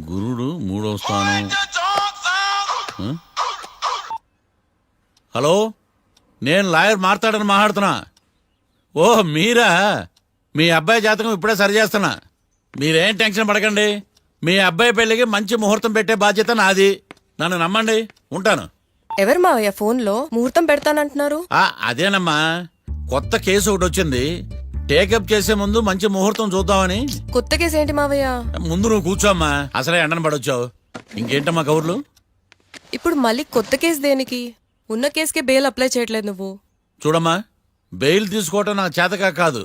గురుడు మూడవ స్థానం. హలో, నేను లాయర్ మాట్లాడుతున్నా. ఓ మీరా? మీ అబ్బాయి జాతకం ఇప్పుడే సరి చేస్తున్నా. మీరేం టెన్షన్ పడకండి. మీ అబ్బాయి పెళ్లికి మంచి ముహూర్తం పెట్టే బాధ్యత నాది. నన్ను నమ్మండి. ఉంటాను. ఎవరు మావయ్య ఫోన్లో ముహూర్తం పెడతానంటున్నారు? అదేనమ్మా, కొత్త కేసు ఒకటి వచ్చింది. టేకప్ చేసే ముందు మంచి ముహూర్తం చూద్దామని. కొత్త కేసు ఏంటి మావయ్య? ముందు నువ్వు కూర్చోమ్మా, అసలే ఎండను పడొచ్చావు. ఇంకేంటమ్మా కబుర్లు? ఇప్పుడు మళ్ళీ కొత్త కేసు దేనికి? ఉన్న కేసుకే బెయిల్ అప్లై చేయట్లేదు నువ్వు. చూడమ్మా, బెయిల్ తీసుకోవటం నాకు చేతగా కాదు.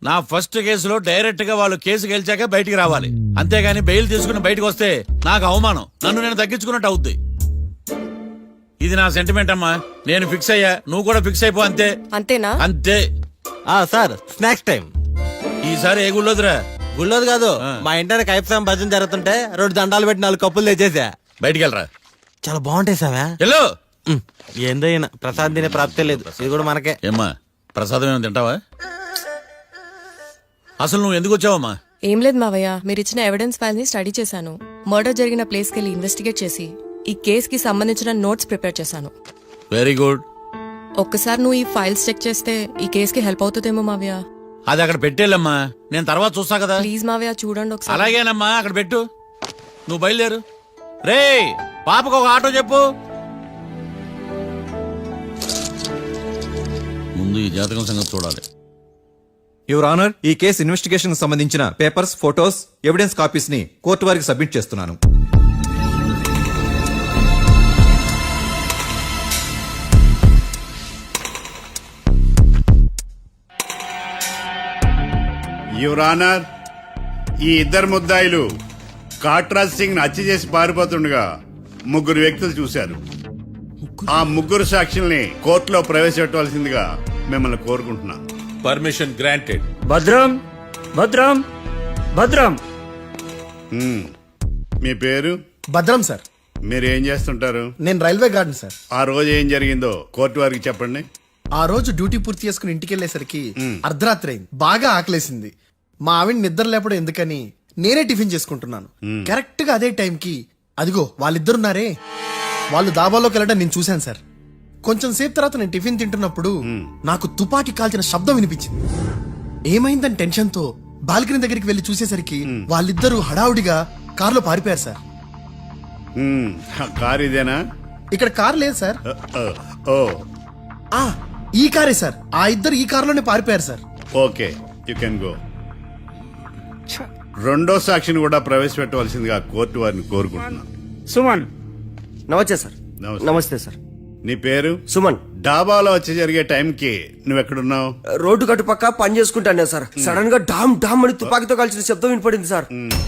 నా ఫస్ట్ కేసులో డైరెక్ట్ గా వాళ్ళు కేసు గెలిచాక బయటికి రావాలి. అంతేగాని బెయిల్ తీసుకుని బయటకు వస్తే నాకు అవమానం. నన్ను నేను తగ్గించుకున్నట్టు అవుద్ది. ఇది నా సెంటిమెంట్ అమ్మా. నేను ఫిక్స్ అయ్యా, నువ్వు కూడా ఫిక్స్ అయిపో. అంతే. అంతేనా? అంతే. Sir, snacks time. ఈసారి ఏ గుళ్ళోదిరా? గుళ్ళోది కాదు, మా ఇంటర్ కైప్సాం భజన జరుగుతుంటే 2 దండాలు పెట్టి 4 కప్పులు తెచ్చేసా. బయటికి వెళ్ళరా. చాలా బాగుంటాయి సావా. హలో, ఏందో ఈయన ప్రసాద్ తినే ప్రాప్తే లేదు. ఇది కూడా మనకే. ఏమ్మా, ప్రసాదం ఏమైనా తింటావా? అసలు నువ్వు ఎందుకు వచ్చావమ్మా? ఏం లేదు మావయ్య, మీరు ఇచ్చిన ఎవిడెన్స్ ఫైల్ ని స్టడీ చేశాను. మర్డర్ జరిగిన ప్లేస్ కెళ్ళి ఇన్వెస్టిగేట్ చేసి ఈ కేస్ కి సంబంధించిన నోట్స్ ప్రిపేర్ చేశాను. Very good. ఒక్కసారి నువ్వు ఈ ఫైల్స్ చెక్ చేస్తే ఈ కేస్ కి హెల్ప్ అవుతుందేమో మావయ్య. అది అక్కడ పెట్టేళ్ళమ్మా, నేను తర్వాత చూస్తా కదా. ప్లీజ్ మావయ్య, చూడండి ఒకసారి. అలాగేనమ్మా, అక్కడ పెట్టు. నువ్వు బయలుదేరు. రే, పాపకు ఒక ఆటో చెప్పు. ముందు ఈ జాతకం సంగతి చూడాలి. యువర్ ఆనర్, ఈ కేసు ఇన్వెస్టిగేషన్ సంబంధించిన పేపర్స్, ఫోటోస్, ఎవిడెన్స్ కాపీస్ ని కోర్టు వారికి సబ్మిట్ చేస్తున్నాను. యువర్ ఆనర్, ఈ ఇద్దరు ముద్దాయిలు కాట్రాజ్ సింగ్ హత్య చేసి పారిపోతుండగా 3 వ్యక్తులు చూశారు. ఆ 3 సాక్షుల్ని కోర్టులో ప్రవేశపెట్టవలసిందిగా మిమ్మల్ని కోరుకుంటున్నాను. Permission granted. భద్రం భద్రం భద్రం. మీ పేరు? భద్రం సార్. మీరు ఏం చేస్తుంటారు? నేను రైల్వే గార్డెన్ సార్. ఆ రోజు ఏం జరిగిందో కోర్టు వారికి చెప్పండి. ఆ రోజు డ్యూటీ పూర్తి చేసుకుని ఇంటికి వెళ్ళేసరికి అర్ధరాత్రి అయింది. బాగా ఆకలేసింది. మా ఆవిడ నిద్ర లేపడం ఎందుకని నేనే టిఫిన్ చేసుకుంటున్నాను. కరెక్ట్ గా అదే టైంకి అదిగో వాళ్ళిద్దరున్నారే, వాళ్ళు దాబాలోకి వెళ్ళడం నేను చూశాను సార్. కొంచెం సేపు తర్వాత నేను టిఫిన్ తింటున్నప్పుడు నాకు తుపాకీ కాల్చిన శబ్దం వినిపించింది. ఏమైందని టెన్షన్ తో బాల్కనీ దగ్గరికి వెళ్లి చూసేసరికి వాళ్ళిద్దరూ హడావుడిగా కారులో పారిపోయారు సార్. కారు ఇదేనా? ఇక్కడ కారు లేదు సార్. ఓ, ఈ కారే సార్. ఆ ఇద్దరు ఈ కారులోనే పారిపోయారు sir. Okay, you can go. రెండో సాక్షిని కూడా ప్రవేశపెట్టవలసిందిగా కోర్టు వారిని కోరుకుంటున్నాను. సుమన్. నమస్తే సార్. నమస్తే సార్. నీ పేరు? సుమన్. డాబాలో వచ్చి జరిగే టైంకి నువ్వెక్కడున్నావు? రోడ్డు గట్టు పక్క పని చేసుకుంటానే సార్. సడన్ గా డామ్ డామ్ అని తుపాకీతో కాల్చిన శబ్దం వినపడింది సార్.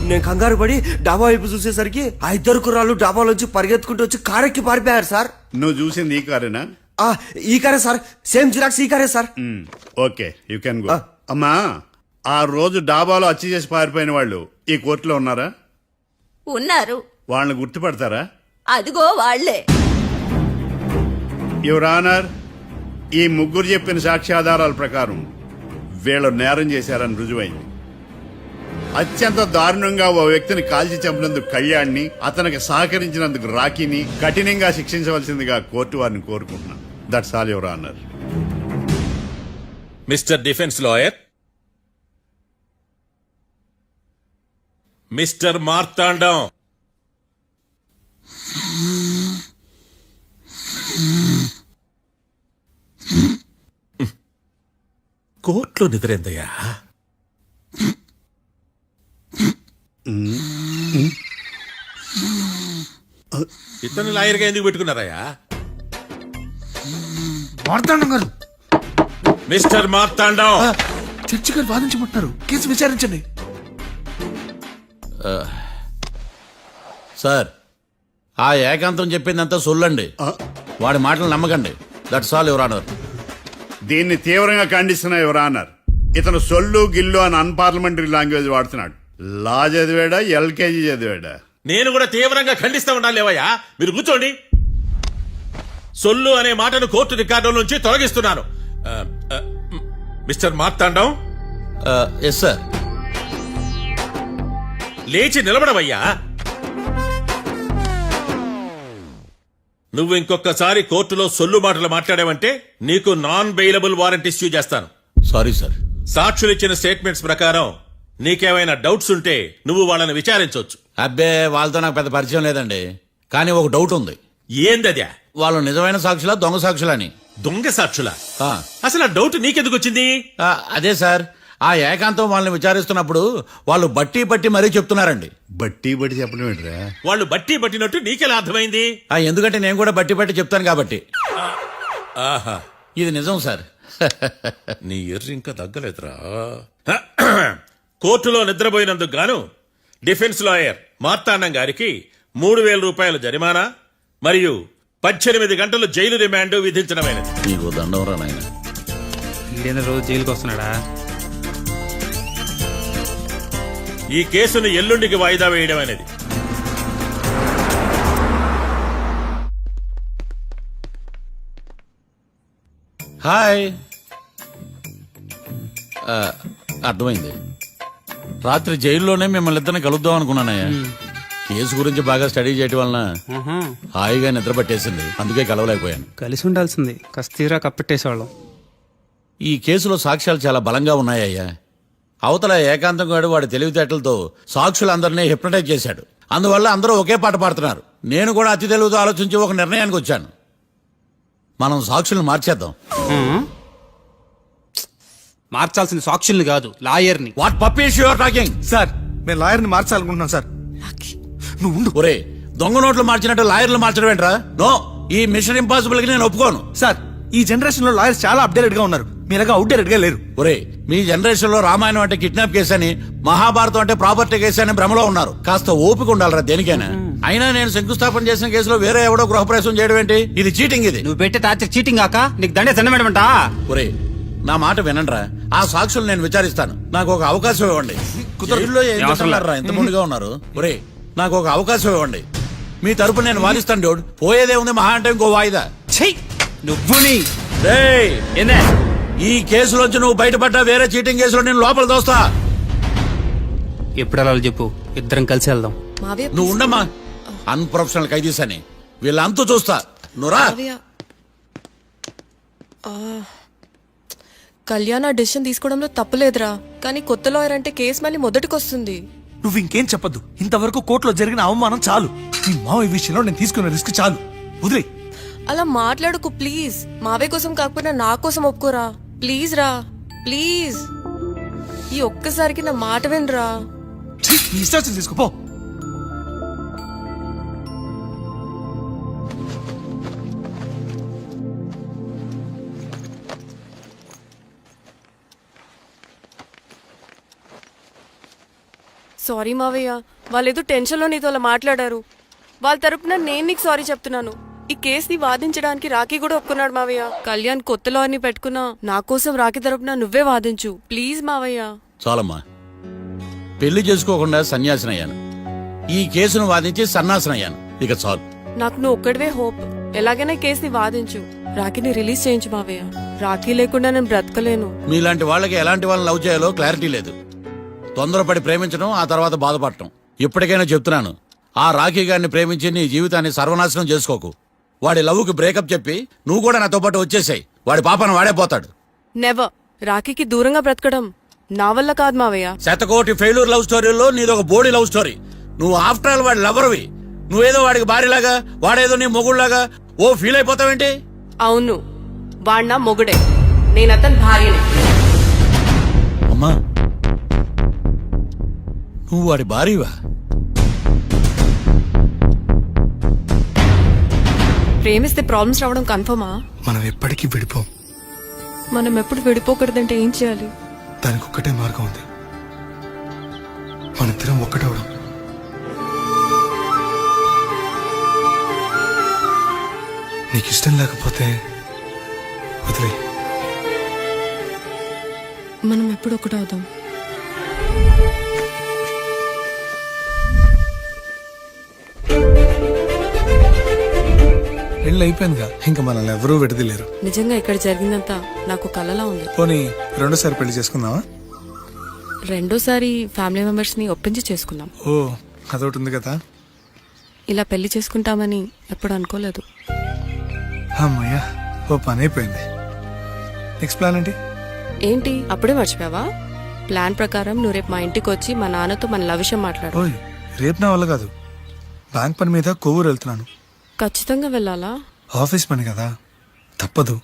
నేను కంగారు పడి డాబా వైపు చూసేసరికి ఆ ఇద్దరు కుర్రాళ్ళు డాబాలోంచి పరిగెత్తుకుంటూ వచ్చి కారెక్కి పారిపోయారు సార్. నువ్వు చూసింది ఈ కారేనా? ఈ కారే సార్. సేమ్ జిరాక్స్ ఈ కారే sir. Okay, you can go. అమ్మా, ఆ రోజు డాబాలో హత్య చేసి పారిపోయిన వాళ్ళు ఈ కోర్టులో ఉన్నారా? ఉన్నారు. వాళ్ళని గుర్తుపడతారా? అదిగో వాళ్లే. యువర్ ఆనర్, ఈ 3 చెప్పిన సాక్ష్యాధారాల ప్రకారం వీళ్ళు నేరం చేశారని రుజువైంది. అత్యంత దారుణంగా ఓ వ్యక్తిని కాల్చి చంపినందుకు కళ్యాణ్ని, అతనికి సహకరించినందుకు రాకీని కఠినంగా శిక్షించవలసిందిగా కోర్టు వారిని కోరుకుంటున్నాను. That's all your honour. Mister defence lawyer, mister Marthandam, కోర్టులో నిద్రేందయ్యా? ఇతను లాయర్గా ఎందుకు పెట్టుకున్నారయ్యా? మార్తాండం గారు. మిస్టర్ మార్తాండం, చర్చి గారు వాదించమంటున్నారు. కేసు విచారించండి. సార్, ఆ ఏకాంతం చెప్పిందంతా సొల్లండి. వాడి మాటలు నమ్మకండి. That's all your honour. దీన్ని తీవ్రంగా ఖండిస్తున్నా యువర్ ఆనర్. ఇతను సొల్లు గిల్లు అని అన్పార్లమెంటరీ లాంగ్వేజ్ వాడుతున్నాడు. లా చదివాడా, ఎల్కేజీ చదివాడా? నేను కూడా తీవ్రంగా ఖండిస్తా ఉండాలి. లేవయ్యా, మీరు కూర్చోండి. సొల్లు అనే మాటను కోర్టు రికార్డుల నుంచి తొలగిస్తున్నాను. Mister Marthandam, yes sir. లేచి నిలబడవయ్యా. నువ్వు ఇంకొకసారి కోర్టులో సొల్లు మాటలు మాట్లాడావంటే నీకు నాన్ బెయిలబుల్ వారెంట్ ఇష్యూ చేస్తాను. Sorry sir. సాక్షులు ఇచ్చిన స్టేట్మెంట్స్ ప్రకారం నీకేమైనా డౌట్స్ ఉంటే నువ్వు వాళ్ళని విచారించవచ్చు. అబ్బే వాళ్ళతో నాకు పెద్ద పరిచయం లేదండి. కానీ ఒక డౌట్ ఉంది. ఏందద్యా? వాళ్ళు నిజమైన సాక్షులా దొంగ సాక్షులని? దొంగ సాక్షులా? ఆ, అసలు ఆ డౌట్ నీకెందుకు వచ్చింది? అదే సార్, ఆ ఏకాంతం వాళ్ళని విచారిస్తున్నప్పుడు వాళ్ళు బట్టి పట్టి మరీ చెప్తున్నారండి. బట్టి బట్టి చెప్పడం ఏంట్రా? వాళ్ళు బట్టి పట్టినట్టు నీకెలా అర్థమైంది? ఎందుకంటే నేను కూడా బట్టి పట్టి చెప్తాను కాబట్టి. ఆహా, ఇది నిజం సార్. నీ ఎర్రి ఇంకా తగ్గలేదురా. కోర్టులో నిద్రపోయినందుకు గాను డిఫెన్స్ లాయర్ మార్తాండం గారికి 3,000 రూపాయల జరిమానా మరియు 18 గంటలు జైలు రిమాండ్ విధించడమైనది. నీకు దండం రా నాయన. ఈడేనా రోజు జైలుకి వస్తున్నాడా? ఈ కేసును ఎల్లుండికి వాయిదా వేయడం అనేది. హాయ్. అర్థమైంది. రాత్రి జైల్లోనే మిమ్మల్ని ఇద్దరిని కలుద్దాం అనుకున్నానయ్యా. కేసు గురించి బాగా స్టడీ చేయటం వలన హాయిగా నిద్ర పట్టేసింది. అందుకే కలవలేకపోయాను. కలిసి ఉండాల్సింది. కస్తీరా కప్పెట్టేసేవాళ్ళం. ఈ కేసులో సాక్ష్యాలు చాలా బలంగా ఉన్నాయ్యా. అవతల ఏకాంతం గాడు వాడి తెలివితేటలతో సాక్షులందరినీ హిప్నటైజ్ చేశాడు. అందువల్ల అందరూ ఒకే పాట పాడుతున్నారు. నేను కూడా అతి తెలివితో ఆలోచించి ఒక నిర్ణయానికి వచ్చాను. మనం సాక్షులను మార్చేద్దాం. మార్చాల్సిన సాక్షుల్ని కాదు, లాయర్ని. What puppies you are talking? Sir మేము లాయర్ని మార్చాలనుకుంటున్నాం సార్. నువ్వు ఉండు. ఒరే, దొంగ నోట్లు మార్చినట్టు లాయర్లు మార్చడం ఏంట్రా? నో, ఈ మిషన్ ఇంపాసిబుల్ కి నేను ఒప్పుకోను. సార్ ఈ జనరేషన్ లో లాయర్స్ చాలా అప్డేటెడ్ గా ఉన్నారు. మీరుగా అవుట్డేటెడ్ గా లేరు. ఒరే, మీ జనరేషన్ లో రామాయణం అంటే కిడ్నాప్ కేసు అని, మహాభారతం అంటే ప్రాపర్టీ కేసు అని భ్రమలో ఉన్నారు. కాస్త ఓపిక ఉండాలరా దేనికైనా. అయినా నేను శంకుస్థాపన చేసిన కేసులో వేరే ఎవడో గృహప్రవేశం చేయడం ఏంటి? ఇది చీటింగ్. ఇది నువ్వు పెట్టే టార్చర్ చీటింగ్ కాక నీకు దండే దండమేడమంటా? ఒరే, నా మాట వినండిరా. ఆ సాక్షులు నేను విచారిస్తాను. నాకు ఒక అవకాశం ఇవ్వండి. జైల్లో ఏం చేస్తున్నారా ఇంత ముందుగా ఉన్నారు? ఒరే, నాకు ఒక అవకాశం ఇవ్వండి. మీ తరపు నేను వాదిస్తాను. డోడ్ పోయేదే ఉంది, మహా అంటే ఇంకో వాయిదా. నువ్వు రేయ్, ఈ కేసులోంచి నువ్వు బయటపడ్డా వేరే చీటింగ్ కేసులో నేను లోపల దోస్తా. ఎప్పుడు వెళ్ళాలి చెప్పు, ఇద్దరం కలిసి వెళ్దాం. మావయ్య నువ్వు ఉండమ్మా. అన్ప్రొఫెషనల్ ఖైదీస్ అని వీళ్ళంతా చూస్తా. నువ్వురా. మావయ్య, కళ్యాణ్ ఆ డెసిషన్ తీసుకోవడంలో తప్పులేదురా. కానీ కొత్త లాయర్ అంటే కేసు మళ్ళీ మొదటికొస్తుంది. నువ్వు ఇంకేం చెప్పొద్దు. ఇంతవరకు కోర్టులో జరిగిన అవమానం చాలు. ఈ మావయ్య విషయంలో నేను తీసుకున్న రిస్క్ చాలు. వదిలే. అలా మాట్లాడుకు ప్లీజ్. మావయ్య కోసం కాకపోయినా నా కోసం ఒప్పుకోరా ప్లీజ్ రా. ప్లీజ్ ఈ ఒక్కసారికి నా మాట వినరా. ఇష్టాలు తీసుకోపో. సారీ మావయ్య, వాళ్ళేదో టెన్షన్లో నీతో అలా మాట్లాడారు. వాళ్ళ తరపున నేను నీకు సారీ చెప్తున్నాను. ఈ కేసుని వాదించడానికి రాఖీ కూడా ఒప్పుకున్నాడు మావయ్య. కళ్యాణ్ కొత్త లాయర్ని పెట్టుకున్నా నా కోసం రాఖీ తరపున నువ్వే వాదించు ప్లీజ్ మావయ్య. చాలమ్మా. పెళ్లి చేసుకోకుండా సన్యాసినయ్యాను. ఈ కేసును వాదించి సన్నాసనయ్యాను. ఇక చాలు. నాకు నువ్వు ఒక్కడివే హోప్. ఎలాగైనా ఈ కేసుని వాదించు. రాఖీని రిలీజ్ చేయించు మావయ్య. రాఖీ లేకుండా నేను బ్రతకలేను. మీలాంటి వాళ్ళకి ఎలాంటి వాళ్ళని లవ్ చేయాలో క్లారిటీ లేదు. తొందరపడి ప్రేమించడం, ఆ తర్వాత బాధపడటం. ఇప్పటికైనా చెప్తున్నాను, ఆ రాఖీ గారిని ప్రేమించి నీ జీవితాన్ని సర్వనాశనం చేసుకోకు. వాడి లవ్కి బ్రేకప్ చెప్పి నువ్వు కూడా నాతో పాటు వచ్చేసాయి. వాడి పాపను వాడే పోతాడు. నెవర్. రాఖీకి దూరంగా బ్రతకడం నా వల్ల కాదు మావయ్య. శతకోటి ఫెయిల్యూర్ లవ్ స్టోరీలో నీదొక బోడీ లవ్ స్టోరీ. నువ్వు ఆఫ్టర్ ఆల్ వాడి లవర్వి. నువ్వేదో వాడికి భార్యలాగా, వాడేదో నీ మొగుళ్లాగా ఓ ఫీల్ అయిపోతావేంటి? అవును, వాడు నా మొగుడే, నేను అతని భార్యని. అమ్మా, నువ్వు వాడి భార్యవా? ప్రేమిస్తే ప్రాబ్లమ్స్ రావడం కన్ఫర్మా? మనం ఎప్పటికీ విడిపోం. మనం ఎప్పుడు విడిపోకూడదంటే ఏం చేయాలి? దానికి ఒక్కటే మార్గం ఉంది. మనిద్దరం ఒక్కటవడం. నీకు ఇష్టం లేకపోతే వదిలే. మనం ఎప్పుడు ఒకటవుదాం. పెళ్ళి అయిపోయిందిగా, ఇంకా మనల్ని ఎవరూ విడదలేరు. నిజంగా ఇక్కడ జరిగిందంతా నాకు కలలా ఉంది. పోనీ రెండోసారి పెళ్లి చేసుకుందామా? రెండోసారి ఫ్యామిలీ మెంబర్స్ ని ఒప్పించి చేసుకున్నాం. ఓ అదొకటి ఉంది కదా. ఇలా పెళ్లి చేసుకుంటామని ఎప్పుడు అనుకోలేదు. అమ్మయ్యా, ఓ పని అయిపోయింది. నెక్స్ట్ ప్లాన్ ఏంటి? ఏంటి అప్పుడే మర్చిపోయావా? ప్లాన్ ప్రకారం నువ్వు రేపు మా ఇంటికి వచ్చి మా నాన్నతో మన లవ్ విషయం మాట్లాడు. ఓయ్, రేపు నా వల్ల కాదు. బ్యాంక్ పని మీద కొవ్వూరు వెళ్తున్నాను. ఖచ్చితంగా వెళ్ళాలా? ఆఫీస్ పని కదా, తప్పదు.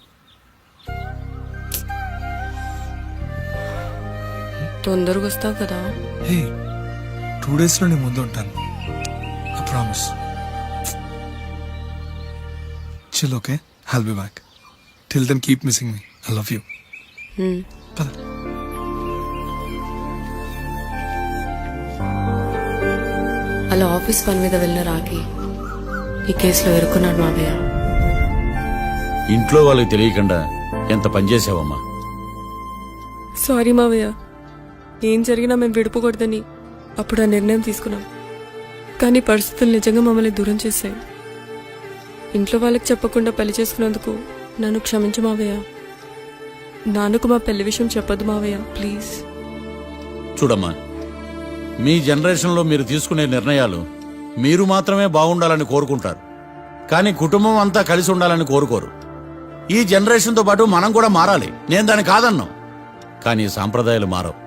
తొందరగా వస్తావు కదా. హే, 2 days లో నీ ముందు ఉంటాను. I promise. Chill, okay? I'll be back. Till then keep missing me. I love you. పద. అలా ఆఫీస్ పని మీద వెళ్ళిన రాకి ఈ కేసులో ఎరుకున్నాడు మావయ్య. ఇంట్లో వాళ్ళకి తెలియకుండా ఎంత పనిచేసావమ్మా. సారీ మావయ్య, ఏం జరిగినా మేము విడిపోకూడదని అప్పుడు ఆ నిర్ణయం తీసుకున్నాం. కానీ పరిస్థితులు నిజంగా మమ్మల్ని దూరం చేశాయి. ఇంట్లో వాళ్ళకి చెప్పకుండా పెళ్లి చేసుకున్నందుకు నన్ను క్షమించు మావయ్య. నాన్నకు మా పెళ్లి విషయం చెప్పొద్దు మావయ్య, ప్లీజ్. చూడమ్మా, మీ జనరేషన్లో మీరు తీసుకునే నిర్ణయాలు మీరు మాత్రమే బాగుండాలని కోరుకుంటారు, కానీ కుటుంబం అంతా కలిసి ఉండాలని కోరుకోరు. ఈ జనరేషన్తో పాటు మనం కూడా మారాలి. నేను దాన్ని కాదన్నాను, కానీ సాంప్రదాయాలు మారవు.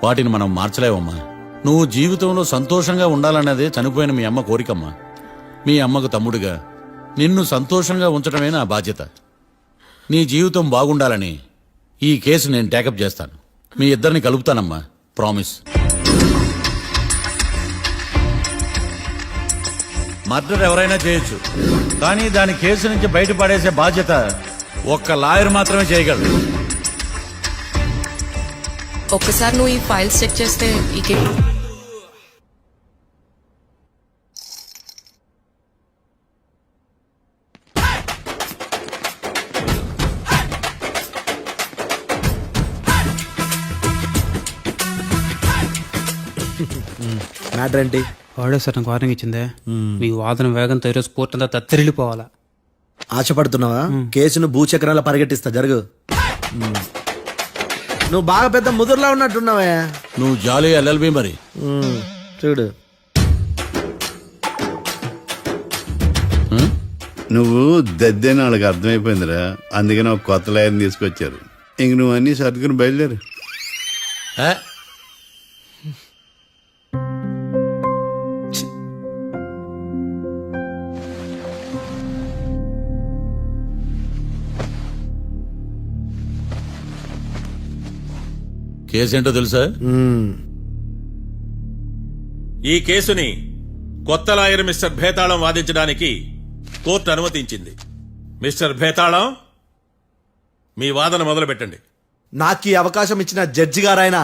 వాటిని మనం మార్చలేవమ్మా. నువ్వు జీవితంలో సంతోషంగా ఉండాలన్నదే చనిపోయిన మీ అమ్మ కోరికమ్మా. మీ అమ్మకు తమ్ముడిగా నిన్ను సంతోషంగా ఉంచడమే నా బాధ్యత. నీ జీవితం బాగుండాలని ఈ కేసు నేను టేకప్ చేస్తాను. మీ ఇద్దరిని కలుపుతానమ్మా, ప్రామిస్. మర్డర్ ఎవరైనా చేయొచ్చు, కానీ దాని కేసు నుంచి బయటపడేసే బాధ్యత ఒక్క లాయర్ మాత్రమే చేయగలడు. ఒక్కసారి నువ్వు ఈ ఫైల్స్ చెక్ చేస్తే ఈ కేసు మ్యాటర్ ఏంటి? వాడే సార్ నాకు వార్నింగ్ ఇచ్చిందే. మీ వాదన వేగంతో ఈరోజు కోర్టు అంతా తత్తరిల్లిపోవాలా. ఆశపడుతున్నావా? కేసును భూచక్రాల పరిగెట్టిస్తా, జరుగు. నువ్వు బాగా పెద్ద ముదురులా ఉన్నట్టున్నావే. నువ్వు జాలి ఎల్ఎల్బి మరి. చూడు, నువ్వు దద్దేని వాళ్ళకి అర్థమైపోయిందిరా, అందుకని ఒక కొత్త లాయర్ని తీసుకొచ్చారు. ఇంక నువ్వు అన్నీ సర్దుకుని బయలుదేరు. ఏ? కేసేంటో తెలుసా? ఈ కేసుని కొత్త లాయర్ మిస్టర్ భేతాళం వాదించడానికి కోర్టు అనుమతించింది. మిస్టర్ భేతాళం, మీ వాదన మొదలు పెట్టండి. నాకు ఈ అవకాశం ఇచ్చిన జడ్జి గారైన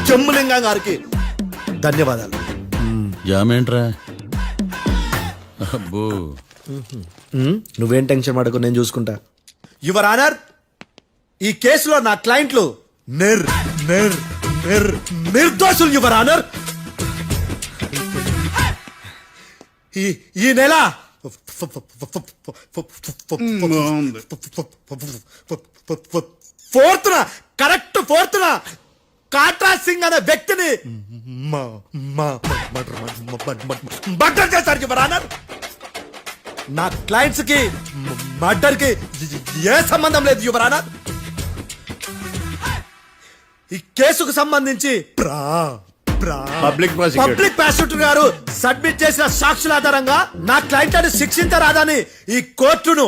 జమ్ములింగం గారికి ధన్యవాదాలు. జామేంట్రా? అబ్బో, నువ్వేం టెన్షన్ పడకు, నేను చూసుకుంటా. యువర్ ఆనర్, ఈ కేసులో నా క్లయింట్లు నిర్దోషులు యువర్ ఆనర్. ఈ నెల ఫోర్త్న కాట్రా సింగ్ అనే వ్యక్తిని మర్డర్ చేశారు యువర్ ఆనర్. నా క్లయింట్స్ కి మర్డర్ కి ఏ సంబంధం లేదు యువర్ ఆనర్. ఈ కేసుకు సంబంధించి పబ్లిక్ ప్రాసిక్యూటర్ గారు సబ్మిట్ చేసిన సాక్షుల ఆధారంగా నా క్లయింట్ అని శిక్షించరాదని ఈ కోర్టును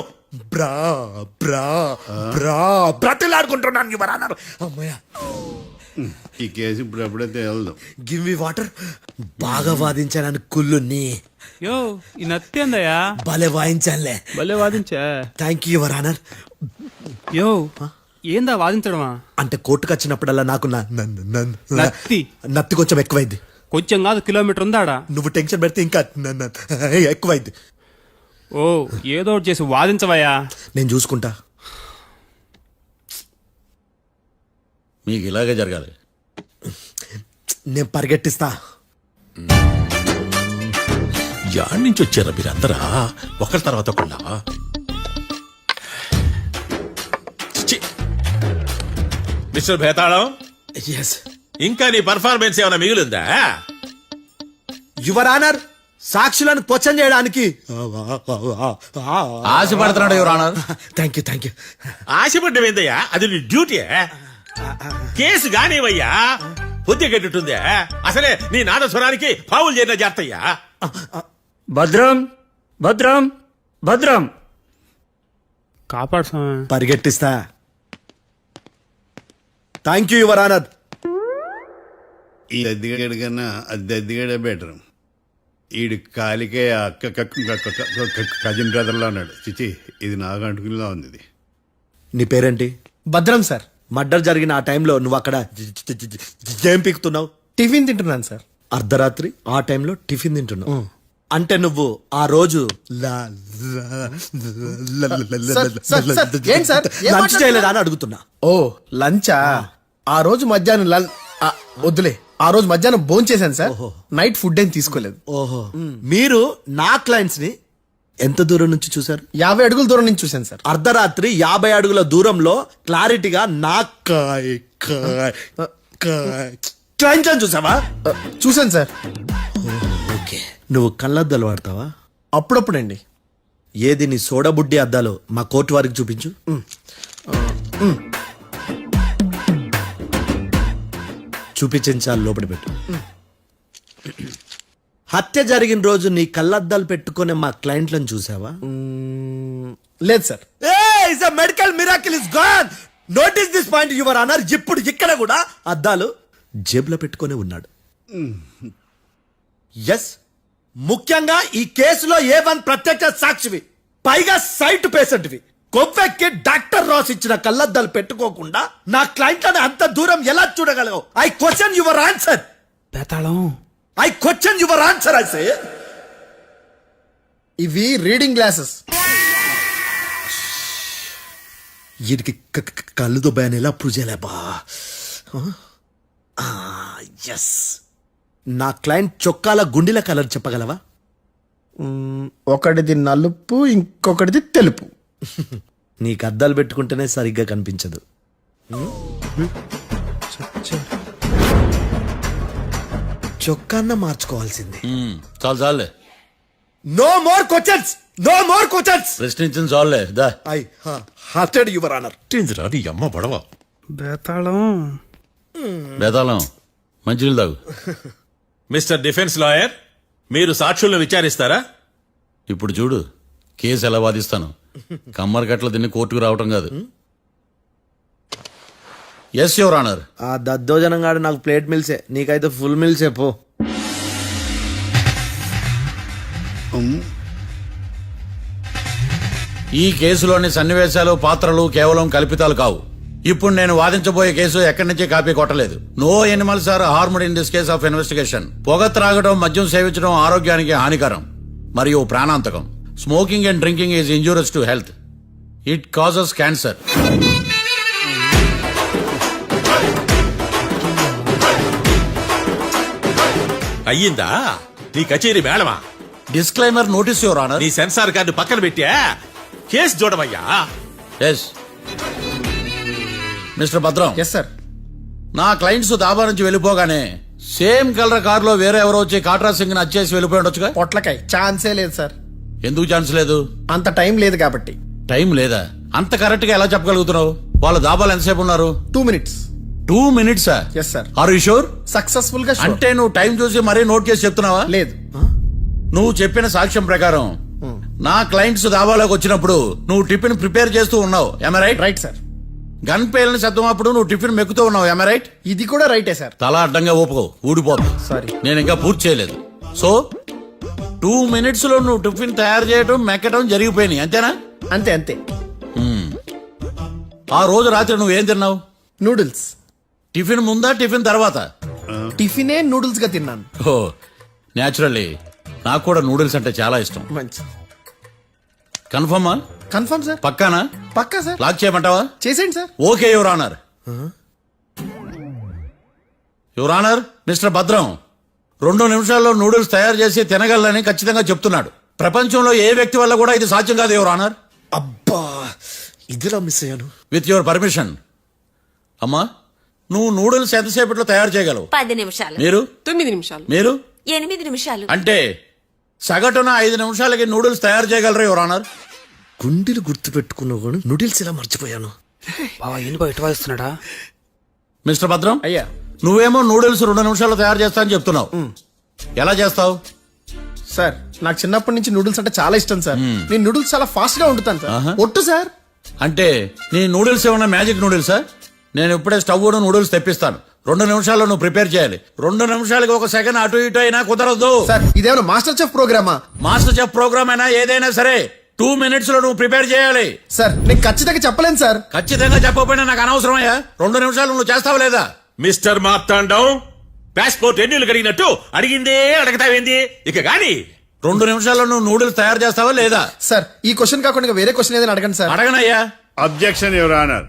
బ్రతిలాడుకుంటున్నాను యువర్ ఆనర్. అమ్మయ్య, ఈ కేసు ఇప్పుడు ఎప్పుడైతే వెళ్దాం. Give me water. బాగా వాదించానని కుళ్ళుని యో ఈ నత్తేందయ్యా, భలే వాయించానులే. భలే వాదించా. Thank you your honour. యో ఏందా వాదించడమా? అంటే కోర్టుకు వచ్చినప్పుడల్లా నాకు నత్తి కొంచెం ఎక్కువైంది. కొంచెం కాదు, కిలోమీటర్ ఉందాడా. నువ్వు టెన్షన్ పెడితే ఇంకా ఎక్కువైంది. ఓ ఏదో ఒకటి చేసి వాదించవయ్యా. నేను చూసుకుంటా. మీకు ఇలాగే జరగాలి. నేను పరిగెట్టిస్తా. యాడ్ నుంచి వచ్చారా మీరందరా ఒకరి తర్వాత ఒకళ్ళ? మిస్టర్ భేతాళం, ఎస్ ఇంకా నీ పర్ఫార్మెన్స్ ఏమైనా మిగిలిందా? యువర్ ఆనర్, సాక్షులను క్వశ్చన్ చేయడానికి ఆశపడుతున్నాడు యువర్ ఆనర్. థ్యాంక్ యూ ఆశపడ్డం ఏందయ్యా, అది నీ డ్యూటీ. కేసు గానివయ్యా, బుద్ధి కట్టుందే. అసలే నీ నాదస్వరానికి పావులు చేరిన జాతయ్యా. భద్రం భద్రం భద్రం. కాపాడు స్వామి. పరిగెట్టిస్తా. Thank you your honour. ఈ అద్దెగాడి కన్నా అద్దెగాడే బెటర్. ఈడు కాలికే కజిన్ బ్రదర్లా ఉన్నాడు. చిచి, ఇది నాకు అంటుకునిలా ఉంది. ఇది నీ పేరేంటి? భద్రం సార్. మర్డర్ జరిగిన ఆ టైంలో నువ్వు అక్కడ ఏం పీకుతున్నావు? టిఫిన్ తింటున్నాను సార్. అర్ధరాత్రి ఆ టైంలో టిఫిన్ తింటున్నావు అంటే నువ్వు ఆ రోజు ఏం సార్? ఏం లంచ్ చేయలేదా అని అడుగుతున్నా. ఓ లంచా? ఆ రోజు మధ్యాహ్నం వద్దులే, ఆ రోజు మధ్యాహ్నం భోంచేశాను సార్. నైట్ ఫుడ్ ఏం తీసుకోలేదు. ఓహో, మీరు నా క్లయింట్స్ ని ఎంత దూరం నుంచి చూసారు? 50 అడుగుల దూరం నుంచి చూశాను సార్. అర్ధరాత్రి 50 అడుగుల దూరంలో క్లారిటీగా నా క్లయింట్స్ అని చూసావా? చూశాను సార్. ఓకే, నువ్వు కళ్ళద్దాలు వాడతావా? అప్పుడప్పుడండి. ఏది నీ సోడబుడ్డి అద్దాలు మా కోర్టు వారికి చూపించు. చూపించాలి, లోపల పెట్టు. హత్య జరిగిన రోజు నీ కళ్ళద్దాలు పెట్టుకునే మా క్లయింట్లను చూసావా? లేదు sir. Medical miracle is gone. Notice this point your honour. ఇప్పుడు ఇక్కడ కూడా అద్దాలు జేబులో పెట్టుకొని ఉన్నాడు. ఎస్, ముఖ్యంగా ఈ కేసులో A1 ప్రత్యక్ష సాక్షివి, పైగా సైట్ పేషెంట్వి. కొవ్వెక్కి డాక్టర్ రాస్ ఇచ్చిన కళ్ళద్దాలు పెట్టుకోకుండా నా క్లయింట్లను అంత దూరం ఎలా చూడగలవు? I question your answer. బేతాళం. I question your answer. I say ఇవి రీడింగ్ గ్లాసెస్. వీడికి కళ్ళు దుబ్బాయని ఎలా ప్రూవ్ చేయలేబా? ఎస్, నా క్లయింట్ చొక్కాల గుండెల కలర్ చెప్పగలవా? ఒకటిది నలుపు, ఇంకొకటిది తెలుపు. నీకు అద్దాలు పెట్టుకుంటేనే సరిగ్గా కనిపించదు. చొక్కాన్న మార్చుకోవాల్సింది. చాలు చాలులే, no more questions, no more questions. ప్రశ్నించిన చాలులే. దా ఐ హార్టెడ్ యువర్ ఆనర్. నీ అమ్మ పడవ. బేతాళం. బేతాళం, మంచినీళ్ళు తాగు. మిస్టర్ డిఫెన్స్ లాయర్, మీరు సాక్షులను విచారిస్తారా? ఇప్పుడు చూడు కేసు ఎలా వాదిస్తాను. కమ్మరి గట్ల తిని కోర్టుకు రావటం కాదు. Yes your honour. ఆ దద్దోజనం గాడు నాకు ప్లేట్ మిల్సే, నీకైతే ఫుల్ మిల్సే పో. ఈ కేసులోని సన్నివేశాలు, పాత్రలు కేవలం కల్పితాలు కావు. ఇప్పుడు నేను వాదించబోయే కేసు ఎక్కడి నుంచి కాపీ కొట్టలేదు. No animals are harmed in this case of investigation. పొగ త్రాగడం, మద్యం సేవించడం ఆరోగ్యానికి హానికరం మరియు ప్రాణాంతకం. Smoking and drinking is injurious to health. It causes cancer. అయ్యిందా నీ కచేరీ మేళమా? Disclaimer notice your honour. నీ సెన్సార్ కార్డు పక్కన పెట్టా కేసు చూడమయ్యా. Yes mister Bhadram. Yes sir. నా క్లయింట్స్ దాబా నుంచి వెళ్ళిపోగానే సేమ్ కలర్ కారులో వేరే ఎవరో వచ్చి కాట్రా సింగ్ ని వచ్చేసి వెళ్ళిపోయి ఉండొచ్చుగా. పొట్లకాయ ఛాన్సే లేదు సార్. ఎందుకు ఛాన్స్ లేదు? అంత టైం లేదు కాబట్టి. టైం లేదా? అంత కరెక్ట్ గా ఎలా చెప్పగలుగుతున్నావు? వాళ్ళ దాబాలు ఎంతసేపు ఉన్నారు? 2 minutes. 2 minutes? Yes sir. Are you sure? Successful గా sure. అంటే నువ్వు టైం చూసి మరీ నోట్ చేసి చెప్తున్నావా? లేదు. నువ్వు చెప్పిన సాక్ష్యం ప్రకారం నా క్లయింట్స్ దాబాలోకి వచ్చినప్పుడు నువ్వు టిఫిన్ ప్రిపేర్ చేస్తూ ఉన్నావు. ఎమ రైట్? Right sir. గన్ పేలిన శబ్దం అప్పుడు నువ్వు టిఫిన్ మెక్కుతూ ఉన్నావు. ఎమ రైట్? ఇది కూడా రైటే సార్. తల అడ్డంగా ఊపుకో, ఊడిపోతుంది. సారీ. నేను ఇంకా పూర్తి చేయలేదు. సో 2 minutes లో నువ్వు టిఫిన్ తయారు చేయడం, మెక్కడం జరిగిపోయినాయి, అంతేనా? అంతే అంతే. ఆ రోజు రాత్రి నువ్వేం తిన్నావు? నూడిల్స్. టిఫిన్ ముందా, టిఫిన్ తర్వాత? టిఫినే నూడిల్స్ గా తిన్నాను. ఓ న్యాచురల్లీ నాకు కూడా నూడిల్స్ అంటే చాలా ఇష్టం. మంచి. కన్ఫర్మా? Confirm sir. పక్కానా? పక్కా సార్. లాక్ చేయమంటావా? చేసేయండి sir. Okay your honour. Your honour, mister Bhadram 2 నిమిషాల్లో నూడిల్స్ తయారు చేసి తినగలని ఖచ్చితంగా చెప్తున్నాడు. ప్రపంచంలో ఏ వ్యక్తి వల్ల కూడా ఇది సాధ్యం కాదు యువర్ ఆనర్. అబ్బా, ఇదిలా మిస్ అయ్యాను. With your permission. అమ్మా, నువ్వు నూడిల్స్ ఎంతసేపట్లో తయారు చేయగలవు 10 నిమిషాలు మీరు 9 నిమిషాలు. మీరు 8 నిమిషాలు అంటే సగటున 5 నిమిషాలకి నూడిల్స్ తయారు చేయగలరు యువర్ ఆనర్. గుండెలు గుర్తు పెట్టుకున్నావు కానీ నూడిల్స్ ఇలా మర్చిపోయాను. బావా ఎందుకు బయట వాయిస్తున్నాడా? మిస్టర్ భద్రం, అయ్యా నువ్వేమో నూడిల్స్ 2 నిమిషాల్లో తయారు చేస్తా అని చెప్తున్నావు. ఎలా చేస్తావు? సార్ నాకు చిన్నప్పటి నుంచి నూడిల్స్ అంటే చాలా ఇష్టం సార్. నేను నూడిల్స్ చాలా ఫాస్ట్ గా వండుతాను సార్. ఒట్టు సార్. అంటే నీ నూడిల్స్ ఏమన్నా మ్యాజిక్ నూడిల్సా? నేను ఇప్పుడే స్టవ్ నూడిల్స్ తెప్పిస్తాను. 2 నిమిషాల్లో నువ్వు ప్రిపేర్ చేయాలి. 2 నిమిషాలకి 1 సెకండ్ అటు ఇటు అయినా కుదరదు. సార్ ఇదేమైనా మాస్టర్ చెఫ్ ప్రోగ్రామా? మాస్టర్ చెఫ్ ప్రోగ్రామ్ అయినా ఏదైనా సరే 2 మినిట్స్ లో నువ్వు ప్రిపేర్ చేయాలి. సార్ నేను ఖచ్చితంగా చెప్పలేను సార్. ఖచ్చితంగా చెప్పకపోయినా నాకు అనవసరమయ్యా. 2 నిమిషాలు నువ్వు చేస్తావా లేదా? మిస్టర్ మార్తాండం, పాస్పోర్ట్ ఎన్నిలు కడిగినట్టు అడిగిందే అడగతావేంది? ఇక గాని 2 నిమిషాల్లో నువ్వు నూడిల్స్ తయారు చేస్తావా లేదా? సార్ ఈ క్వశ్చన్ కాకుండా ఇంకా వేరే క్వశ్చన్ ఏదైనా అడగండి సార్. అడగనయ్యా. Objection your honour.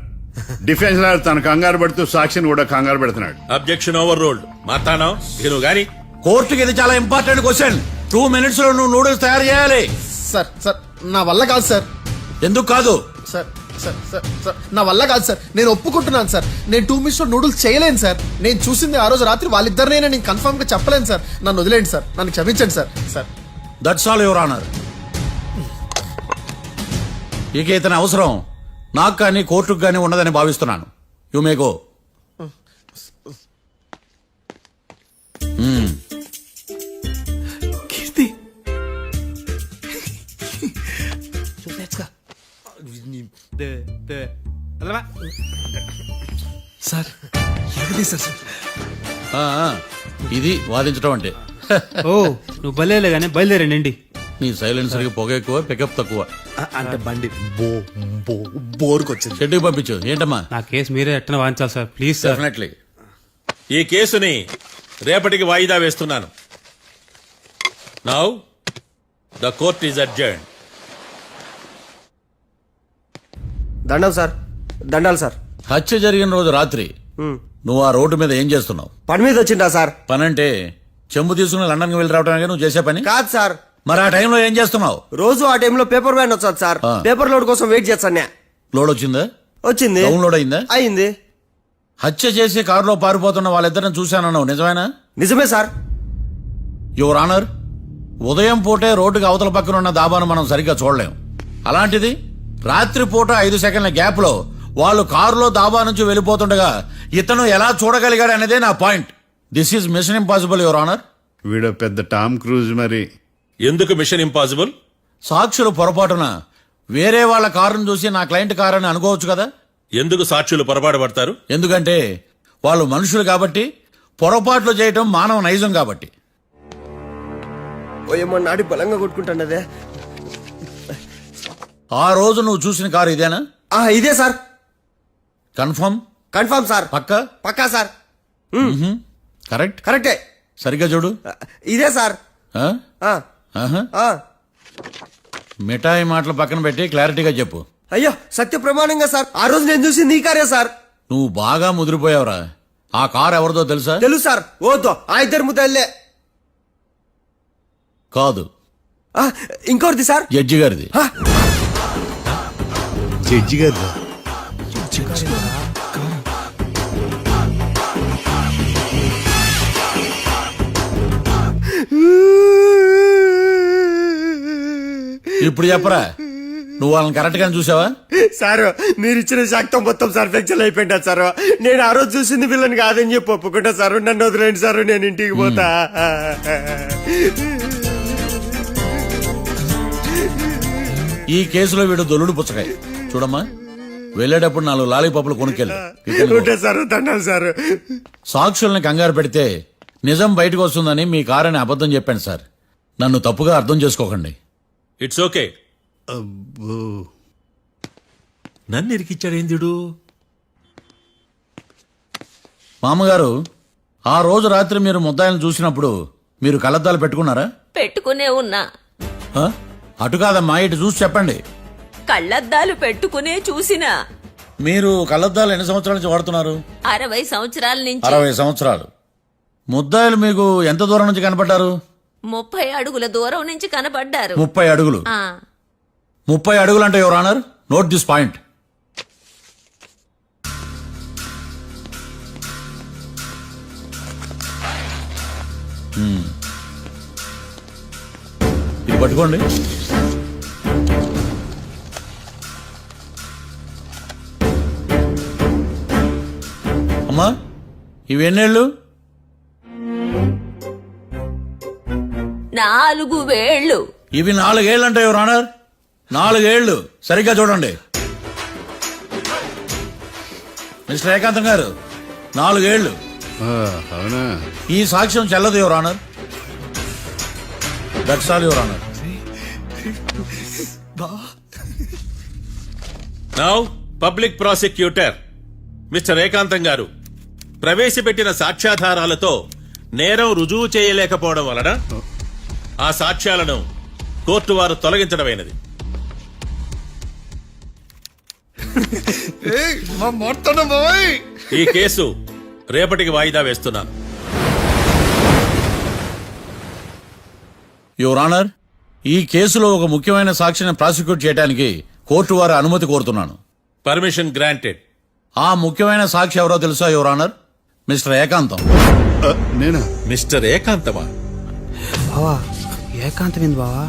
Defence lawyer తన కంగారు పడుతూ సాక్షిని కూడా కంగారు పెడుతున్నాడు. Objection over ruled. మార్తాండం, ఇక నువ్వు గాని కోర్టుకి ఇది చాలా ఇంపార్టెంట్ క్వశ్చన్. 2 మినిట్స్ లో నువ్వు నూడిల్స్ తయారు చేయాలి. సార్ సార్ నా వల్ల కాదు సార్. ఎందుకు కాదు? సార్ సార్ సార్ సార్ నా వల్ల కాదు సార్. నేను ఒప్పుకుంటున్నాను సార్. నేను 2 మినిట్స్ లో నూడిల్స్ చేయలేను సార్. నేను చూసింది ఆ రోజు రాత్రి వాళ్ళిద్దరినైనా నేను కన్ఫర్మ్ గా చెప్పలేను సార్. నన్ను వదిలేండి సార్. నన్ను క్షమించండి sir. Sir that's all your honour. ఇక ఇతని అవసరం నాకు కానీ కోర్టుకు కానీ ఉండదని భావిస్తున్నాను. You may go. Keerthi sir ఎగది సార్. ఇది వాదించడం అంటే. ఓ నువ్వు బయలుదేరలే కానీ బయలుదేరండి. నీ సైలెన్సర్ కి పొగ ఎక్కువ, పికప్ తక్కువ. అంటే బండి బోర్కి వచ్చింది. షెడ్యూల్ పంపించు. ఏంటమ్మా? నా కేసు మీరే ఎట్టన వాయించాలి సార్, ప్లీజ్ సార్. డెఫినెట్లీ. ఈ కేసుని రేపటికి వాయిదా వేస్తున్నాను. Now the court is adjourned. దండం సార్. దండాలు సార్. హత్య జరిగిన రోజు రాత్రి నువ్వు ఆ రోడ్డు మీద ఏం చేస్తున్నావు? పని మీద వచ్చిందా సార్? పని అంటే చెంబు తీసుకుని లండన్కి వెళ్ళి రావడానికి నువ్వు చేసే పని కాదు సార్. మరి ఆ టైంలో ఏం చేస్తున్నావు? రోజు ఆ టైంలో పేపర్ వ్యాన్ వచ్చాది సార్. పేపర్ లోడ్ కోసం వెయిట్ చేస్తాను. లోడ్ వచ్చిందా? వచ్చింది. డౌన్లోడ్ అయిందా? అయింది. హత్య చేసి కారులో పారిపోతున్న వాళ్ళిద్దరిని చూశానన్నావు, నిజమేనా? నిజమే సార్. యువర్ ఆనర్, ఉదయం పూటే రోడ్డుకి అవతల పక్కన ఉన్న దాబాను మనం సరిగ్గా చూడలేం. అలాంటిది రాత్రి పూట 5 సెకండ్ల గ్యాప్ లో వాళ్ళు కారులో దాబా నుంచి వెళ్ళిపోతుండగా ఇతను ఎలా చూడగలిగాడు అనేదే నా point. This is mission impossible your honour. వీడో పెద్ద టామ్ క్రూజ్ మరి. ఎందుకు మిషన్ ఇంపాసిబుల్? సాక్షులు పొరపాటున వేరే వాళ్ళ కారును చూసి నా క్లయింట్ కారు అని అనుకోవచ్చు కదా. ఎందుకు సాక్షులు పొరపాటు పడతారు? ఎందుకంటే వాళ్ళు మనుషులు కాబట్టి, పొరపాట్లు చేయటం మానవ నైజం కాబట్టి. ఓయమ్మ నాడి బలంగా కొట్టుకుంటానదే. ఆ రోజు నువ్వు చూసిన కారు ఇదేనా? ఇదే సార్. కన్ఫర్మ్? Confirm sir. పక్క? పక్కా సార్. కరెక్ట్? కరెక్టే. సరిగ్గా చూడు. ఇదే సార్. ఆ? ఆ, ఆహా. ఆ. మిఠాయి మాటలు పక్కన పెట్టి క్లారిటీగా చెప్పు. అయ్యో సత్య ప్రమాణంగా సార్, ఆ రోజు నేను చూసింది ఈ కారే సార్. నువ్వు బాగా ముదిరిపోయావురా. ఆ కారు ఎవరిదో తెలుసా? తెలుసు సార్. ఓతో ఆ ఇద్దరు ముద్దల్లే. కాదు, ఇంకోటిది సార్. జడ్జి గారిది. జడ్జి గారు ఇప్పుడు చెప్పరా, నువ్వు వాళ్ళని కరెక్ట్ గానే చూసావా? సార్ మీరు ఇచ్చిన శాక్తం మొత్తం సార్ ఫ్లెక్చర్ అయిపోయింటా సార్. నేను ఆ రోజు చూసింది వీళ్ళని కాదని చెప్పి ఒప్పుకుంటా సార్. నన్ను వదిలేండి సార్, నేను ఇంటికి పోతా. ఈ కేసులో వీడు దొల్లుడు పుచ్చకాయ. చూడమ్మా, వెళ్ళేటప్పుడు 4 లాలీపాపులు కొనుక్కెళ్ళు. ఉంటా సార్. దండాలి సార్. సాక్షుల్ని కంగారు పెడితే నిజం బయటకు వస్తుందని మీ కారని అబద్ధం చెప్పాను సార్. నన్ను తప్పుగా అర్థం చేసుకోకండి. It's okay. నన్ను ఇరికిచ్చాడేందుడు? మామగారు, ఆ రోజు రాత్రి మీరు ముద్దాయిలను చూసినప్పుడు మీరు కళ్ళద్దాలు పెట్టుకున్నారా? పెట్టుకునే ఉన్నా. ఆ? అటు కాదమ్మా, ఇటు చూసి చెప్పండి. కళ్ళద్దాలు పెట్టుకునే చూసినా. మీరు కళ్ళద్దాలు ఎన్ని సంవత్సరాల నుంచి వాడుతున్నారు? 60 సంవత్సరాల నుంచి. 60 సంవత్సరాలు. ముద్దాయిలు మీకు ఎంత దూరం నుంచి కనపడ్డారు? 30 అడుగుల దూరం నుంచి కనపడ్డారు. 30 అడుగులు. 30 అడుగులు అంటే your honour, note this point. ఇది పట్టుకోండి. అమ్మా ఇవి ఎన్నేళ్ళు? 4 వేళ్ళు. ఇవి 4 ఏళ్ళు అంటే యువర్ ఆనర్, 4 ఏళ్ళు. సరిగ్గా చూడండి మిస్టర్ ఏకాంతం గారు, 4 ఏళ్ళు. అవునా? ఈ సాక్ష్యం చెల్లదు your honour. That's all your honour. Now public prosecutor mister ఏకాంతం గారు ప్రవేశపెట్టిన సాక్ష్యాధారాలతో నేరం రుజువు చేయలేకపోవడం వలన ఆ సాక్ష్యాలను కోర్టు వారు తొలగించడమైనది. ఈ కేసు రేపటికి వాయిదా వేస్తున్నాను. యువర్ ఆనర్, ఈ కేసులో ఒక ముఖ్యమైన సాక్షిని ప్రాసిక్యూట్ చేయడానికి కోర్టు వారి అనుమతి కోరుతున్నాను. Permission granted. ఆ ముఖ్యమైన సాక్షి ఎవరో తెలుసా యువర్ ఆనర్? మిస్టర్ ఏకాంతం. నేనా? మిస్టర్ ఏకాంతమా? బావా ఏకాంతమైంది బావా.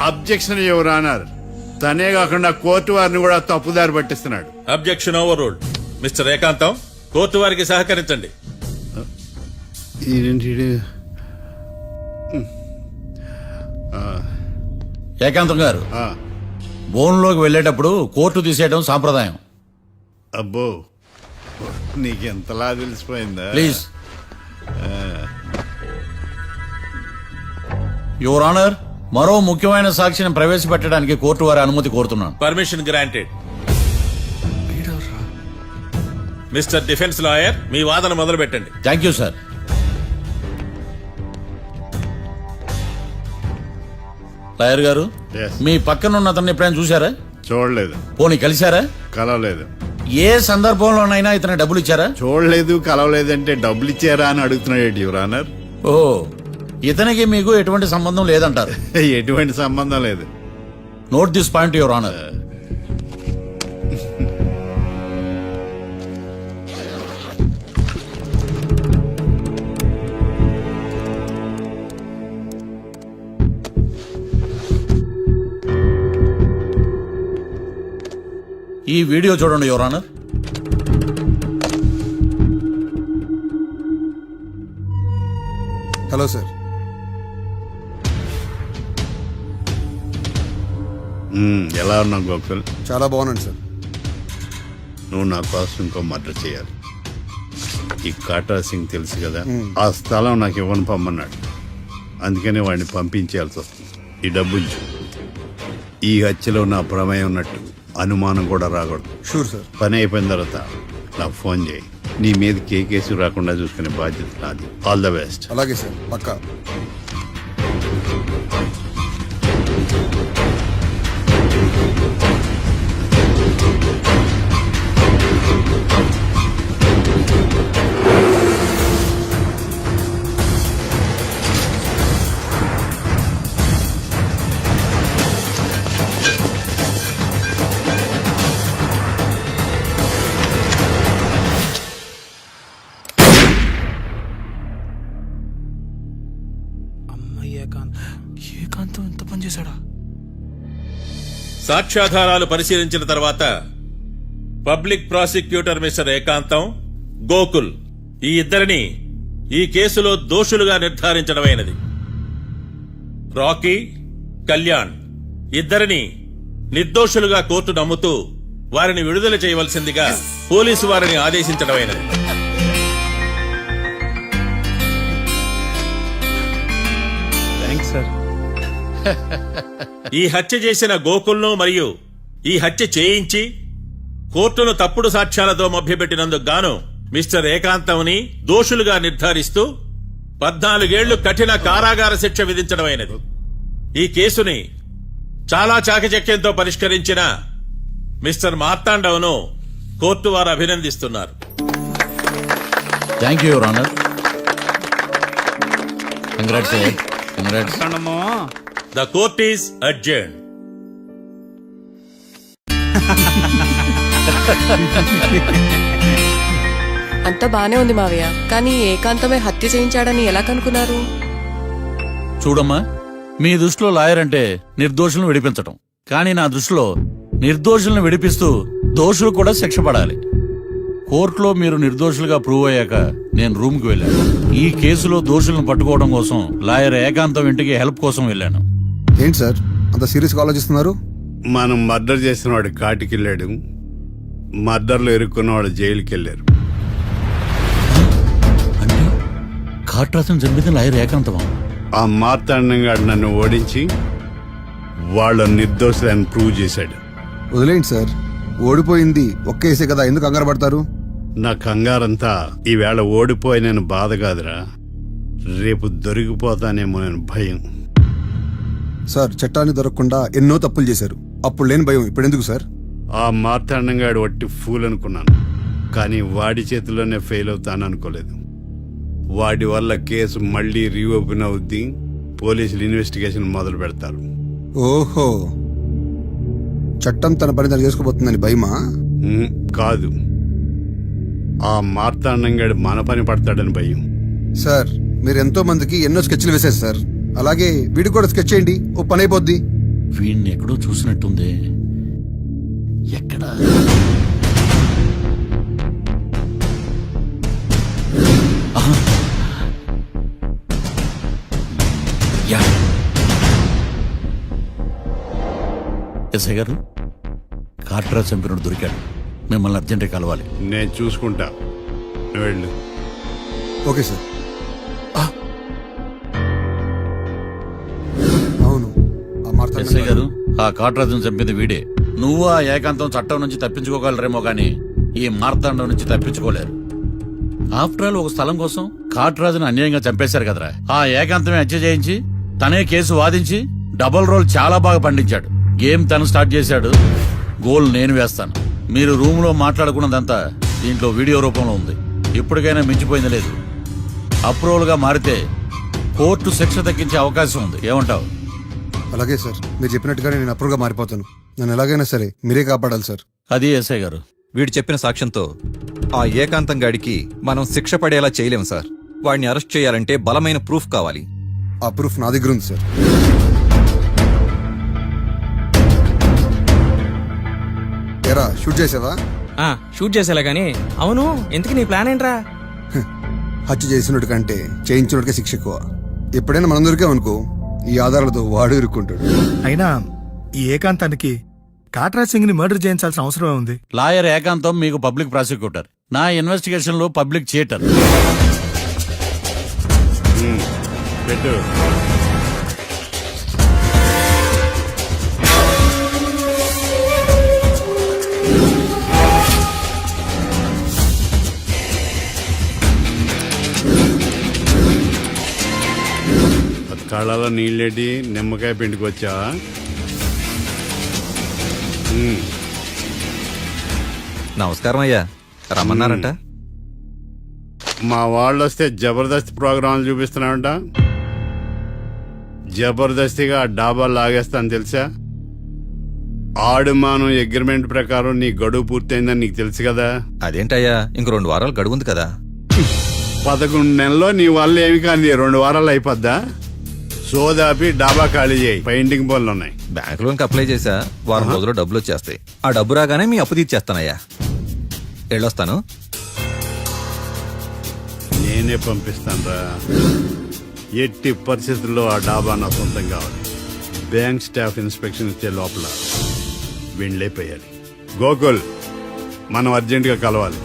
Objection your honour. తనే కాకుండా కోర్టు వారిని కూడా తప్పుదారి పట్టిస్తున్నాడు. Objection overruled. Mister Ekantham, court వారికి సహకరించండి. ఏకాంతం గారు, బోన్లోకి వెళ్ళేటప్పుడు కోర్టు తీసేయడం సాంప్రదాయం. అబ్బో, నీకెంతలా తెలిసిపోయిందా? ప్లీజ్. యువర్ ఆనర్, మరో ముఖ్యమైన సాక్షిని ప్రవేశపెట్టడానికి కోర్టు వారి అనుమతి కోరుతున్నాను. Permission granted. Mister defence lawyer, మీ వాదన మొదలు పెట్టండి. Thank you sir. లాయర్ గారు, Yes. మీ పక్కన ఉన్న అతన్ని ఎప్పుడైనా చూసారా? చూడలేదు. పోనీ కలిశారా? కలవలేదు. ఏ సందర్భంలోనైనా ఇతను డబ్బులు ఇచ్చారా? చూడలేదు, కలవలేదు అంటే డబ్బులు ఇచ్చారా అని అడుగుతున్నాడు యువర్ ఆనర్. ఓ, ఇతనికి మీకు ఎటువంటి సంబంధం లేదంటారు. ఎటువంటి సంబంధం లేదు. Note this point your honour. ఈ వీడియో చూడండి యువర్ ఆనర్. Hello sir. ఎలా ఉన్నావు గోకుల్? చాలా బాగున్నాను సార్. నువ్వు నా కోసం ఇంకో మర్డర్ చేయాలి. ఈ కాటా సింగ్ తెలుసు కదా, ఆ స్థలం నాకు ఇవ్వను పమ్మన్నాడు. అందుకనే వాడిని పంపించాల్సి వస్తుంది. ఈ డబ్బు ఇచ్చు. ఈ హత్యలో నా ప్రమేయం ఉన్నట్టు అనుమానం కూడా రాకూడదు. Sure sir. పని అయిపోయిన తర్వాత నాకు ఫోన్ చేయి. నీ మీద కేసు రాకుండా చూసుకునే బాధ్యత నాది. All the best. అలాగే సార్, పక్కా. ఏకాంతం ఎంత పని చేశాడా? సాక్ష్యాధారాలు పరిశీలించిన తర్వాత పబ్లిక్ ప్రాసిక్యూటర్ మిస్టర్ ఏకాంతం, గోకుల్ ఈ ఇద్దరిని ఈ కేసులో దోషులుగా నిర్ధారించడమైనది. రాకీ, కళ్యాణ్ ఇద్దరిని నిర్దోషులుగా కోర్టు నమ్ముతూ వారిని విడుదల చేయవలసిందిగా పోలీసు వారిని ఆదేశించడమైనది. Thanks sir. ఈ హత్య చేసిన గోకుల్ను మరియు ఈ హత్య చేయించి కోర్టును తప్పుడు సాక్ష్యాలతో మభ్యపెట్టినందుకు గాను మిస్టర్ ఏకాంతంని దోషులుగా నిర్ధారిస్తూ 14 ఏళ్లు కఠిన కారాగార శిక్ష విధించడమైనది. ఈ కేసుని చాలా చాకచక్యంతో పరిష్కరించిన మిస్టర్ మార్తాండవ్ను కోర్టు వారు అభినందిస్తున్నారు. Thank you your honour. Congrats. Congrats. The court is adjourned. అంతా బానే ఉంది మావయ్య, కానీ ఏకాంతమే హత్య చేయించాడని ఎలా కనుక్కున్నారు? చూడమ్మా, మీ దృష్టిలో లాయర్ అంటే నిర్దోషులను విడిపించటం, కానీ నా దృష్టిలో నిర్దోషులను విడిపిస్తూ దోషులు కూడా శిక్ష పడాలి. కోర్టులో మీరు నిర్దోషులుగా ప్రూవ్ అయ్యాక నేను రూమ్కి వెళ్ళాను. ఈ కేసులో దోషులను పట్టుకోవడం కోసం లాయర్ ఏకాంతం ఇంటికి హెల్ప్ కోసం వెళ్ళాను. ఏంటి సార్ అంత సీరియస్గా ఆలోచిస్తున్నారు? మనం మర్డర్ చేసిన వాడు కాటికి వెళ్ళాడు, మర్డర్లో ఇరుక్కున్న వాడు జైలుకి వెళ్ళారు. అంటే కాట్రాసం చంపితే లాయర్ ఏకాంతమా? ఆ మార్తాండంగా నన్ను ఓడించి వాళ్ళ నిర్దోషులని ప్రూవ్ చేశాడు. వదిలేండి సార్, ఓడిపోయింది ఒక్క కేసే కదా, ఎందుకు కంగారు పడతారు? నా కంగారంతా ఈవేళ ఓడిపోయి నేను బాధ కాదురా, రేపు దొరికిపోతానేమో నేను భయం. సార్ చట్టాన్ని దొరకకుండా ఎన్నో తప్పులు చేశారు, అప్పుడు లేని భయం ఇప్పుడు ఎందుకు సార్? ఆ మార్తాండంగాడు వట్టి ఫూల్ అనుకున్నాను, కానీ వాడి చేతిలోనే ఫెయిల్ అవుతాను అనుకోలేదు. వాడి వల్ల కేసు మళ్ళీ రీఓపెన్ అవుద్ది, పోలీసులు ఇన్వెస్టిగేషన్ మొదలు పెడతారు. ఓహో, చట్టం తన పని తను చేసుకోబోతుందని భయమా? కాదు, ఆ మార్తాండంగాడు మన పని పడతాడని భయం. సార్ మీరు ఎంతో మందికి ఎన్నో స్కెచ్లు వేశారు సార్, అలాగే వీడికి కూడా స్కెచ్ చేయండి, ఓ పని అయిపోద్ది. వీడిని ఎక్కడో చూసినట్టుంది. ఎక్కడా? ఆహా. యా. ఎస్ఐ గారు, కాట్రా చంపినోడు దొరికాడు, మిమ్మల్ని అర్జెంటుగా కలవాలి. నేను చూసుకుంటా, నువ్వు వెళ్ళు. Okay sir. అవును, ఆ మార్తాండం ఎస్ఐ గారు, ఆ కాట్రాజును చంపింది వీడే. నువ్వు ఆ ఏకాంతం చట్టం నుంచి తప్పించుకోగలరేమో గాని ఈ మార్తాండం నుంచి తప్పించుకోలేరు. ఆఫ్టర్ ఆల్ ఒక స్థలం కోసం కాట్రాజును అన్యాయంగా చంపేశారు కదరా. ఆ ఏకాంతమే హత్య చేయించి తనే కేసు వాదించి డబుల్ రోల్ చాలా బాగా పండించాడు. గేమ్ తను స్టార్ట్ చేశాడు, గోల్ నేను వేస్తాను. మీరు రూమ్ లో మాట్లాడుకున్నదంతా దీంట్లో వీడియో రూపంలో ఉంది. ఇప్పటికైనా మించిపోయింది లేదు. అప్రూవల్ గా మారితే కోర్టు శిక్ష తగ్గించే అవకాశం ఉంది. ఏమంటావు? అలాగే సార్, మీరు చెప్పినట్టుగానే నేను అప్రూవ్గా మారిపోతాను. నన్ను ఎలాగైనా సరే మీరే కాపాడాలి సార్. అది ఎస్ఐ గారు. వీడు చెప్పిన సాక్ష్యంతో ఆ ఏకాంతం గాడికి మనం శిక్ష పడేలా చేయలేం సార్. వాడిని అరెస్ట్ చేయాలంటే బలమైన ప్రూఫ్ కావాలి. ఆ ప్రూఫ్ నా దగ్గర ఉంది సార్. ఎరా షూట్ చేసావా? షూట్ చేసేలా గానీ. అవును, ఎందుకు నీ ప్లాన్ ఏంట్రా? హత్య చేసినట్టు కంటే చేయించినట్టుగా శిక్ష ఎక్కువ. ఎప్పుడైనా మనం దొరికామనుకో, ఈ ఆధారాలతో వాడు ఇరుక్కుంటాడు. అయినా ఈ ఏకాంతానికి కాట్రా సింగ్ ని మర్డర్ చేయించాల్సిన అవసరమే ఉంది. లాయర్ ఏకాంతం మీకు పబ్లిక్ ప్రాసిక్యూటర్, నా ఇన్వెస్టిగేషన్ లో పబ్లిక్ చీటర్. పెట్టు. కళ్ళలో నీళ్ళేటి నిమ్మకాయ పిండుకొచ్చావా? నమస్కారం అయ్యా, రమ్మన్నారంట. మా వాళ్ళు వస్తే జబర్దస్త్ ప్రోగ్రాంలు చూపిస్తున్నావంట. జబర్దస్తిగా ఆ డాబా లాగేస్తాను తెలుసా? ఆడుమానం అగ్రిమెంట్ ప్రకారం నీ గడువు పూర్తయిందని నీకు తెలుసు కదా. అదేంటయ్యా, ఇంక 2 వారాలు గడువుంది కదా. 11 నెలల్లో నీ వల్ల ఏమి కానీ 2 వారాలు అయిపోద్దా? సోదాపి డాబా ఖాళీ చేయి, పెయింటింగ్ పనులు ఉన్నాయి. బ్యాంక్ లోన్కి అప్లై చేశా, వారం రోజుల్లో డబ్బులు వచ్చేస్తాయి. ఆ డబ్బు రాగానే మీ అప్పు తీర్చేస్తానయ్యా. వెళ్ళొస్తాను. నేనే పంపిస్తానురా. ఎట్టి పరిస్థితుల్లో ఆ డాబా నా సొంతం కావాలి. బ్యాంక్ స్టాఫ్ ఇన్స్పెక్షన్ ఇచ్చే లోపల వీళ్ళైపోయాలి. గోకుల్, మనం అర్జెంటుగా కలవాలి.